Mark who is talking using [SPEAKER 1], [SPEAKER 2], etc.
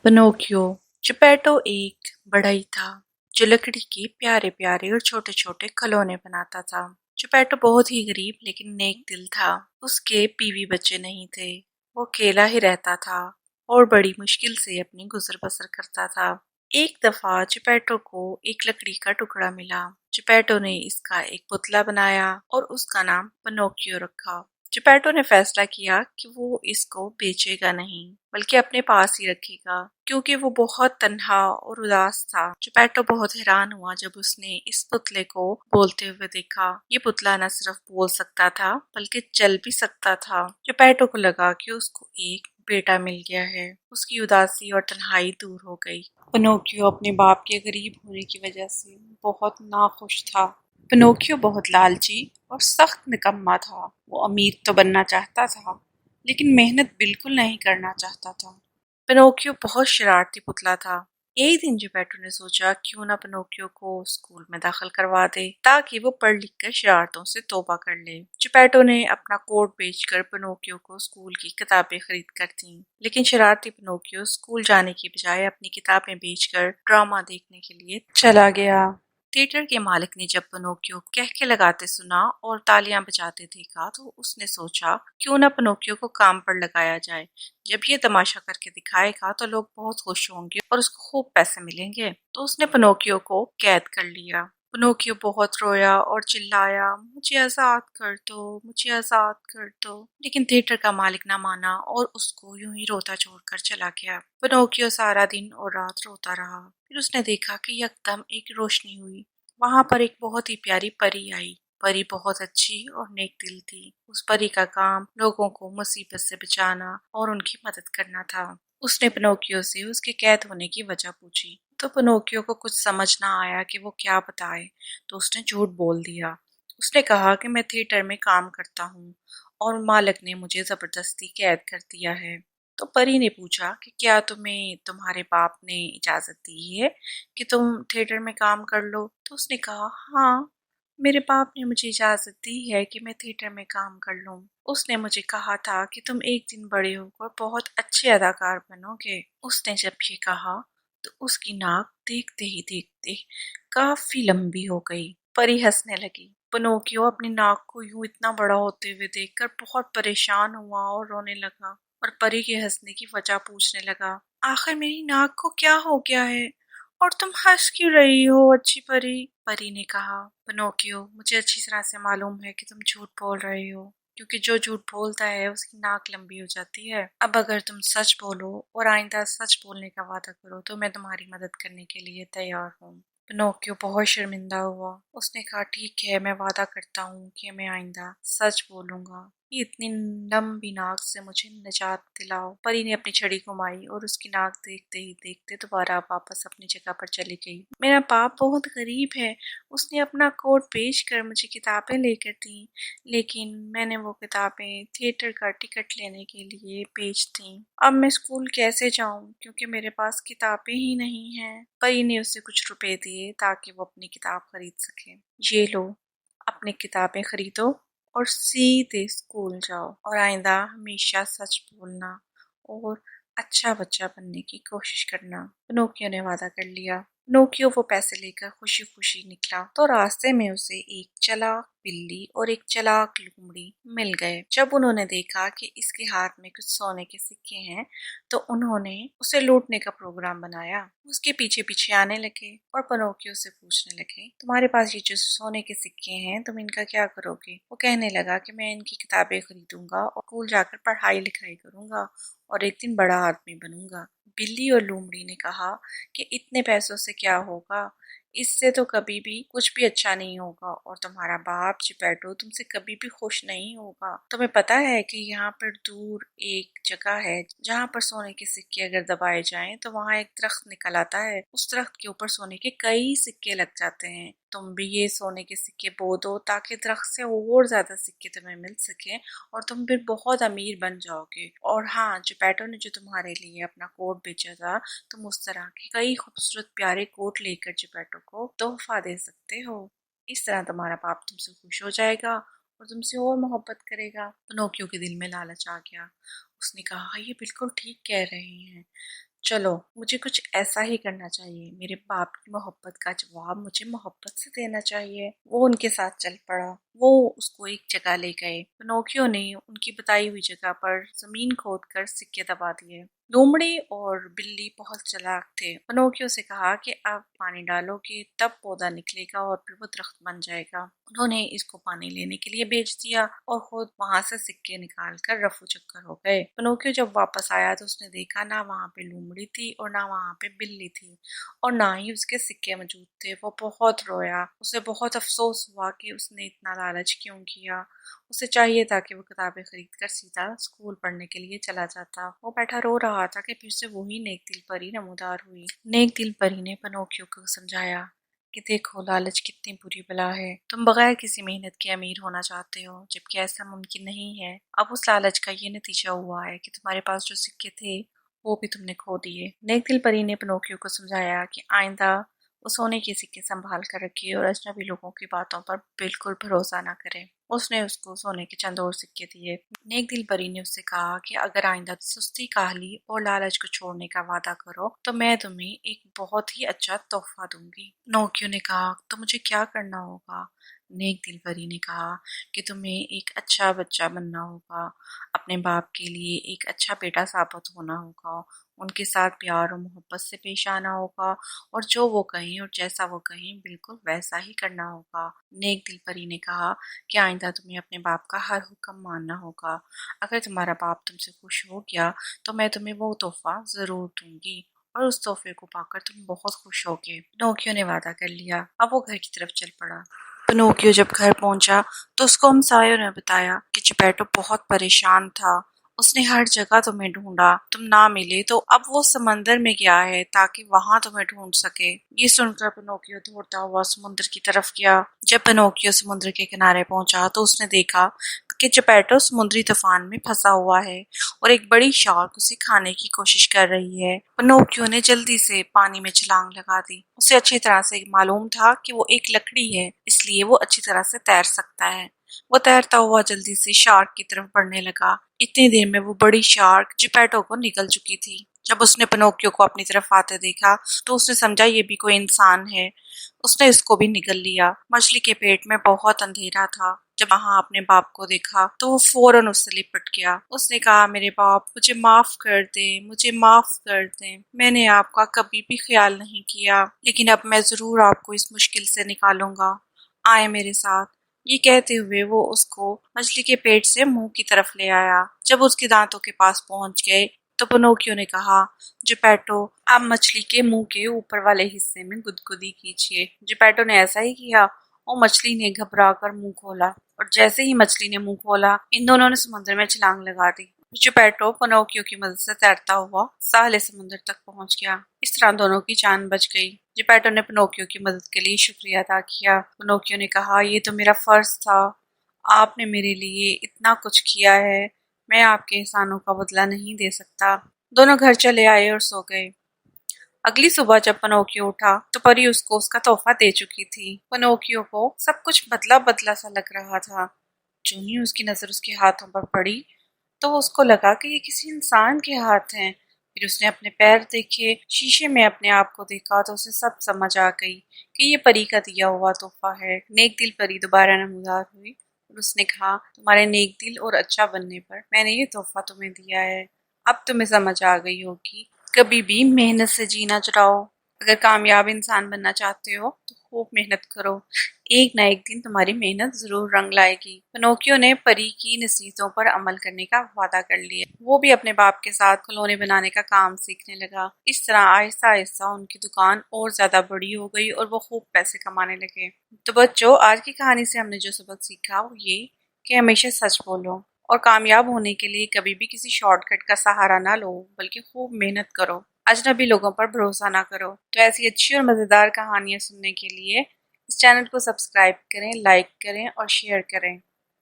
[SPEAKER 1] Pinocchio. Geppetto एक बढ़ई था जो लकड़ी के प्यारे प्यारे और छोटे छोटे खिलौने बनाता था। जेपेटो बहुत ही गरीब लेकिन नेक दिल था। उसके बीवी बच्चे नहीं थे। वो अकेला ही रहता था और बड़ी मुश्किल से अपनी गुजर बसर करता था। एक दफा जेपेटो को एक लकड़ी का टुकड़ा मिला। जेपेटो ने इसका एक पुतला बनाया और उसका नाम पिनोकियो रखा। जेपेटो ने फैसला किया कि वो इसको बेचेगा नहीं बल्कि अपने पास ही रखेगा क्योंकि वो बहुत तन्हा और उदास था। जेपेटो बहुत हैरान हुआ जब उसने इस पुतले को बोलते हुए देखा। ये पुतला न सिर्फ बोल सकता था बल्कि चल भी सकता था। जेपेटो को लगा कि उसको एक बेटा मिल गया है। उसकी उदासी और तन्हाई दूर हो गई। पिनोकियो अपने बाप के गरीब होने की वजह से बहुत नाखुश था। पिनोकियो बहुत लालची और सख्त निकम्मा था। वो अमीर तो बनना चाहता था लेकिन मेहनत बिल्कुल नहीं करना चाहता था। पिनोकियो बहुत शरारती पुतला था। एक दिन जेपेटो ने सोचा क्यों ना पिनोकियो को स्कूल में दाखिल करवा दे ताकि वो पढ़ लिख कर शरारतों से तौबा कर ले। जेपेटो ने अपना कोट बेचकर पिनोकियो को स्कूल की किताबें खरीद कर दी। लेकिन शरारती पिनोकियो स्कूल जाने की बजाय अपनी किताबें बेचकर ड्रामा देखने के लिए चला गया। थिएटर के मालिक ने जब पिनोकियो कहके लगाते सुना और तालियां बजाते देखा तो उसने सोचा क्यों ना पिनोकियो को काम पर लगाया जाए। जब ये तमाशा करके दिखाएगा तो लोग बहुत खुश होंगे और उसको खूब पैसे मिलेंगे। तो उसने पिनोकियो को कैद कर लिया। पिनोकियो बहुत रोया और चिल्लाया, मुझे आजाद कर दो, मुझे आजाद कर दो। लेकिन थिएटर का मालिक ना माना और उसको यूं ही रोता छोड़कर चला गया। पिनोकियो सारा दिन और रात रोता रहा। फिर उसने देखा कि यकदम एक रोशनी हुई। वहां पर एक बहुत ही प्यारी परी आई। परी बहुत अच्छी और नेक दिल थी। उस परी का काम लोगों को मुसीबत से बचाना और उनकी मदद करना था। उसने पिनोकियो से उसके कैद होने की वजह पूछी तो पिनोकियो को कुछ समझ ना आया कि वो क्या बताए। तो उसने झूठ बोल दिया। उसने कहा कि मैं थिएटर में काम करता हूँ और मालिक ने मुझे जबरदस्ती कैद कर दिया है। तो परी ने पूछा कि क्या तुम्हें तुम्हारे बाप ने इजाजत दी है कि तुम थिएटर में काम कर लो। तो उसने कहा हाँ, मेरे बाप ने मुझे इजाजत दी है कि मैं थिएटर में काम कर लूं। उसने मुझे कहा था कि तुम एक दिन बड़े होकर बहुत अच्छे अदाकार बनोगे। उसने जब ये कहा तो उसकी नाक देखते ही देखते काफी लंबी हो गई। परी हंसने लगी। पिनोकियो अपनी नाक को यूं इतना बड़ा होते हुए देखकर बहुत परेशान हुआ और रोने लगा और परी के हंसने की वजह पूछने लगा, आखिर मेरी नाक को क्या हो गया है और तुम हंस क्यों रही हो अच्छी परी। परी ने कहा, पिनोकियो मुझे अच्छी तरह से मालूम है कि तुम झूठ बोल रहे हो क्योंकि जो झूठ बोलता है उसकी नाक लंबी हो जाती है। अब अगर तुम सच बोलो और आइंदा सच बोलने का वादा करो तो मैं तुम्हारी मदद करने के लिए तैयार हूँ। पिनोकियो बहुत शर्मिंदा हुआ। उसने कहा ठीक है, मैं वादा करता हूँ कि मैं आइंदा सच बोलूंगा। ये इतनी लंबी नाक से मुझे निजात दिलाओ। परी ने अपनी छड़ी घुमाई और उसकी नाक देखते ही देखते दोबारा वापस अपनी जगह पर चली गई। मेरा बाप बहुत गरीब है। उसने अपना कोट बेच कर मुझे किताबें लेकर दी लेकिन मैंने वो किताबें थिएटर का टिकट लेने के लिए बेच दी। अब मैं स्कूल कैसे जाऊं क्योंकि मेरे पास किताबें ही नहीं हैं। परी ने उसे कुछ रुपए दिए ताकि वो अपनी किताब खरीद सके। ये लो, अपनी किताबें खरीदो और सीधे स्कूल जाओ और आइंदा हमेशा सच बोलना और अच्छा बच्चा बनने की कोशिश करना। पिनोकियो ने वादा कर लिया। पिनोकियो वो पैसे लेकर खुशी खुशी निकला तो रास्ते में उसे एक चालाक बिल्ली और एक चालाक लोमड़ी मिल गए। जब उन्होंने देखा कि इसके हाथ में कुछ सोने के सिक्के हैं तो उन्होंने उसे लूटने का प्रोग्राम बनाया। उसके पीछे पीछे आने लगे और पिनोकियो से पूछने लगे, तुम्हारे पास ये जो सोने के सिक्के हैं तुम इनका क्या करोगे। वो कहने लगा कि मैं इनकी किताबें खरीदूंगा और स्कूल जाकर पढ़ाई लिखाई करूंगा और एक दिन बड़ा आदमी बनूंगा। बिल्ली और लोमड़ी ने कहा कि इतने पैसों से क्या होगा, इससे तो कभी भी कुछ भी अच्छा नहीं होगा और तुम्हारा बाप चिपैटो तुमसे कभी भी खुश नहीं होगा। तुम्हें पता है कि यहाँ पर दूर एक जगह है जहाँ पर सोने के सिक्के अगर दबाए जाएं तो वहाँ एक दरख्त निकल आता है। उस दरख्त के ऊपर सोने के कई सिक्के लग जाते हैं। तुम भी ये सोने के सिक्के बो दो ताकि दरख्त से और ज्यादा सिक्के तुम्हें मिल सके और तुम फिर बहुत अमीर बन जाओगे। और हाँ, चिपैटो ने जो तुम्हारे लिए अपना कोट बेचा था तुम उस तरह के कई खूबसूरत प्यारे कोट लेकर चिपैटो को तोहफा दे सकते हो। इस तरह तुम्हारा बाप तुमसे खुश हो जाएगा और तुमसे और मोहब्बत करेगा। पिनोकियो के दिल में लालच आ गया। उसने कहा ये बिल्कुल ठीक कह रहे हैं। चलो, मुझे कुछ ऐसा ही करना चाहिए। मेरे बाप की मोहब्बत का जवाब मुझे मोहब्बत से देना चाहिए। वो उनके साथ चल पड़ा। वो उसको एक जगह ले गए। पिनोकियो ने उनकी बताई हुई जगह पर जमीन खोदकर सिक्के दबा दिए। लोमड़ी और बिल्ली बहुत चालाक थे। पिनोकियो से कहा कि अब पानी डालोगे तब पौधा निकलेगा और फिर वो दरख्त बन जाएगा। उन्होंने इसको पानी लेने के लिए भेज दिया और खुद वहां से सिक्के निकाल कर रफू चक्कर हो गए। पिनोकियो जब वापस आया तो उसने देखा ना वहां पे लोमड़ी थी और ना वहां पे बिल्ली थी और ना ही उसके सिक्के मौजूद थे। वो बहुत रोया। उसे बहुत अफसोस हुआ कि उसने इतना लालच क्यों किया। उसे चाहिए था कि वो किताबें खरीद कर सीधा स्कूल पढ़ने के लिए चला जाता। वो बैठा रो रहा था कि फिर से वही नेक दिल परी नमूदार हुई। नेक दिल परी ने पिनोकियो को समझाया कि देखो, लालच कितनी बुरी बला है। तुम बगैर किसी मेहनत के अमीर होना चाहते हो, जबकि ऐसा मुमकिन नहीं है। अब उस लालच का ये नतीजा हुआ है कि तुम्हारे पास जो सिक्के थे वो भी तुमने खो दिए। नेक दिल परी ने पिनोकियो को समझाया कि आइंदा वो सोने के सिक्के संभाल कर रखे और अजनबी लोगों की बातों पर बिल्कुल भरोसा ना करे। उसने उसको सोने के चंद और सिक्के दिए। नेक दिल परी ने उससे कहा कि अगर आइंदा सुस्ती, काहली और लालच को छोड़ने का वादा करो तो मैं तुम्हें एक बहुत ही अच्छा तोहफा दूंगी। नोकियो ने कहा, तो मुझे क्या करना होगा? नेक दिल परी ने कहा कि तुम्हें एक अच्छा बच्चा बनना होगा, अपने बाप के लिए एक अच्छा बेटा साबित होना होगा, उनके साथ प्यार और मोहब्बत से पेश आना होगा और जो वो कहें और जैसा वो कहें बिल्कुल वैसा ही करना होगा। नेक दिल परी ने कहा कि आइंदा तुम्हें अपने बाप का हर हुक्म मानना होगा। अगर तुम्हारा बाप तुमसे खुश हो गया तो मैं तुम्हें वो तोहफा जरूर दूंगी और उस तोहफे को पाकर तुम बहुत खुश होगे। पिनोकियो ने वादा कर लिया। अब वो घर की तरफ चल पड़ा। पिनोकियो जब घर पहुंचा तो उसको हमसायों ने बताया कि चिपैटो बहुत परेशान था। उसने हर जगह तुम्हें ढूंढा, तुम ना मिले तो अब वो समंदर में गया है ताकि वहां तुम्हें ढूंढ सके। ये सुनकर पिनोकियो दौड़ता हुआ समुद्र की तरफ गया। जब पिनोकियो समुद्र के किनारे पहुंचा तो उसने देखा कि चिपैटो समुद्री तूफान में फंसा हुआ है और एक बड़ी शार्क उसे खाने की कोशिश कर रही है। पिनोकियो ने जल्दी से पानी में छलांग लगा दी। उसे अच्छी तरह से मालूम था कि वो एक लकड़ी है, इसलिए वो अच्छी तरह से तैर सकता है। वो तैरता हुआ जल्दी से शार्क की तरफ बढ़ने लगा। इतनी देर में वो बड़ी शार्क चिपैटो को निगल चुकी थी। जब उसने पिनोकियो को अपनी तरफ आते देखा तो उसने समझा ये भी कोई इंसान है। उसने इसको भी निगल लिया। मछली के पेट में बहुत अंधेरा था। जब वहां अपने बाप को देखा तो वो फौरन उससे लिपट गया। उसने कहा, मेरे बाप, मुझे माफ कर दे, मुझे माफ कर दे। मैंने आपका कभी भी ख्याल नहीं किया, लेकिन अब मैं जरूर आपको इस मुश्किल से निकालूंगा। आए मेरे साथ। ये कहते हुए वो उसको मछली के पेट से मुंह की तरफ ले आया। जब उसके दांतों के पास पहुंच गए तो पिनोकियो ने कहा, जिपैटो, आप मछली के मुंह के ऊपर वाले हिस्से में गुदगुदी कीजिए। जिपैटो ने ऐसा ही किया और मछली ने घबरा कर मुंह खोला और जैसे ही मछली ने मुंह खोला इन दोनों ने समुद्र में छलांग लगा दी। जिपैटो पिनोकियो की मदद से तैरता हुआ साले समुद्र तक पहुंच गया। इस तरह दोनों की जान बच गई। जिपैटो ने पिनोकियो की मदद के लिए शुक्रिया अदा किया। पिनोकियो ने कहा, ये तो मेरा फर्ज था। आपने मेरे लिए इतना कुछ किया है, मैं आपके एहसानों का बदला नहीं दे सकता। दोनों घर चले आए और सो गए। अगली सुबह जब पिनोकियो उठा तो परी उसको उसका तोहफा दे चुकी थी। पिनोकियो को सब कुछ बदला बदला सा लग रहा था। जो ही उसकी नजर उसके हाथों पर पड़ी तो उसको लगा कि ये किसी इंसान के हाथ हैं। फिर उसने अपने पैर देखे, शीशे में अपने आप को देखा तो उसे सब समझ आ गई कि ये परी का दिया हुआ तोहफा है। नेक दिल परी दोबारा नमूदार हुई और उसने कहा, तुम्हारे नेक दिल और अच्छा बनने पर मैंने ये तोहफा तुम्हें दिया है। अब तुम्हें समझ आ गई होगी। कभी भी मेहनत से जीना चुराओ। अगर कामयाब इंसान बनना चाहते हो तो खूब मेहनत करो। एक ना एक दिन तुम्हारी मेहनत जरूर रंग लाएगी। पिनोकियो ने परी की नसीहतों पर अमल करने का वादा कर लिया। वो भी अपने बाप के साथ खिलौने बनाने का काम सीखने लगा। इस तरह आहिस्ता आहिस्ता उनकी दुकान और ज्यादा बड़ी हो गई और वो खूब पैसे कमाने लगे। तो बच्चों, आज की कहानी से हमने जो सबक सीखा वो ये कि हमेशा सच बोलो और कामयाब होने के लिए कभी भी किसी शॉर्टकट का सहारा ना लो, बल्कि खूब मेहनत करो। अजनबी लोगों पर भरोसा ना करो। तो ऐसी अच्छी और मजेदार कहानियां सुनने के लिए इस चैनल को सब्सक्राइब करें, लाइक करें और शेयर करें।